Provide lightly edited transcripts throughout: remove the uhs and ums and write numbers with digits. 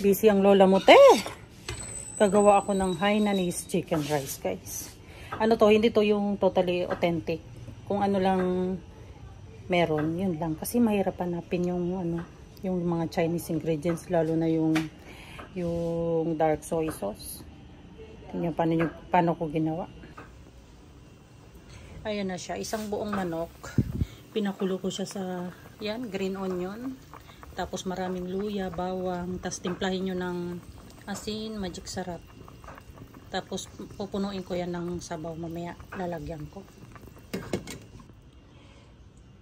Busy ang lola mo, te. Gagawa ako ng Hainanese chicken rice, guys. Ano to, hindi to yung totally authentic. Kung ano lang meron, yun lang. Kasi mahirap hanapin yung ano, yung mga Chinese ingredients, lalo na yung dark soy sauce. Tingnan paano ko ginawa. Ayan na siya, isang buong manok. Pinakulo ko siya sa yan, green onion. Tapos maraming luya, bawang, tapos timplahin nyo ng asin, magic sarap. Tapos pupunuin ko yan ng sabaw, mamaya lalagyan ko.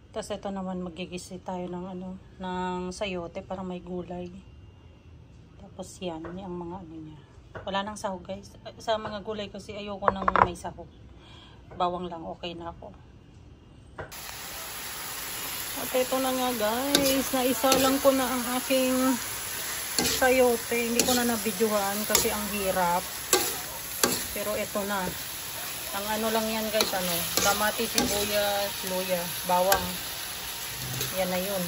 Tapos ito naman magigisi tayo ng sayote para may gulay. Tapos yan ang mga ano niya. Wala nang sahog, guys. Sa mga gulay kasi ayoko nang may sahog. Bawang lang, okay na ako. At ito na nga, guys. Naisa lang ko na ang aking sayote. Hindi ko na nabidyohan kasi ang hirap. Pero ito na. Ang ano lang yan, guys, kamatis, sibuyas, luya, bawang. Yan na yun.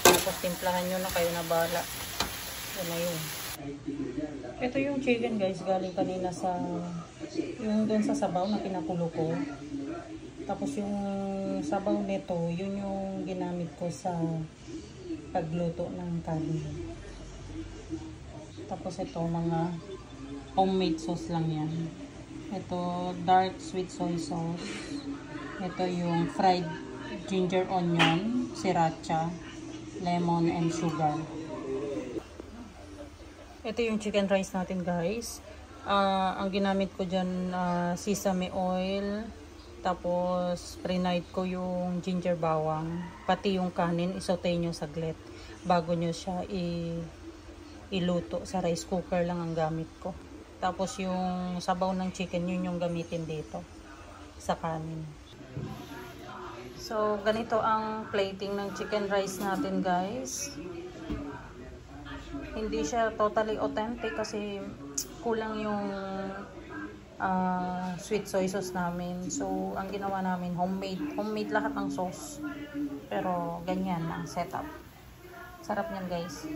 Tapos timplahan nyo na, kayo na bahala. Yan na yun. Ito yung chicken, guys, galing kanina sa yung doon sa sabaw na pinakulo ko. Tapos yung sabaw nito, yun yung ginamit ko sa pagluto ng kanin. Tapos ito, mga homemade sauce lang yan. Ito, dark sweet soy sauce. Ito yung fried ginger onion, sriracha, lemon, and sugar. Ito yung chicken rice natin, guys. Ang ginamit ko dyan, sesame oil. Tapos, pre-night ko yung ginger bawang. Pati yung kanin, isautay nyo saglit. Bago nyo siya iluto. Sa rice cooker lang ang gamit ko. Tapos, yung sabaw ng chicken, yun yung gamitin dito. Sa kanin. So, ganito ang plating ng chicken rice natin, guys. Hindi siya totally authentic kasi kulang yung sweet soy sauce namin. So, ang ginawa namin, homemade. Homemade lahat ng sauce. Pero, ganyan ang setup. Sarap niyan, guys.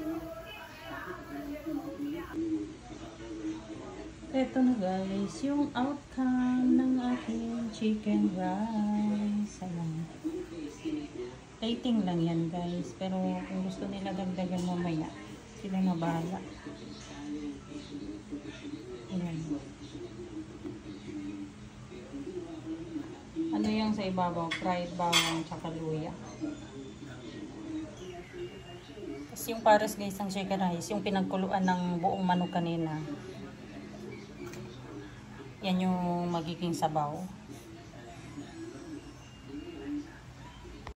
Ito na, guys, yung outcome ng aking chicken rice. Ayan. Plating lang yan, guys. Pero, kung gusto nila dagdagan mamaya, sila na bahala. Ayan. Ano yung sa ibabaw? Fried bawang tsaka luya. Tapos yung pares, guys, ng chicken rice, yung pinagkuluan ng buong manok kanina. Yan yung magiging sabaw.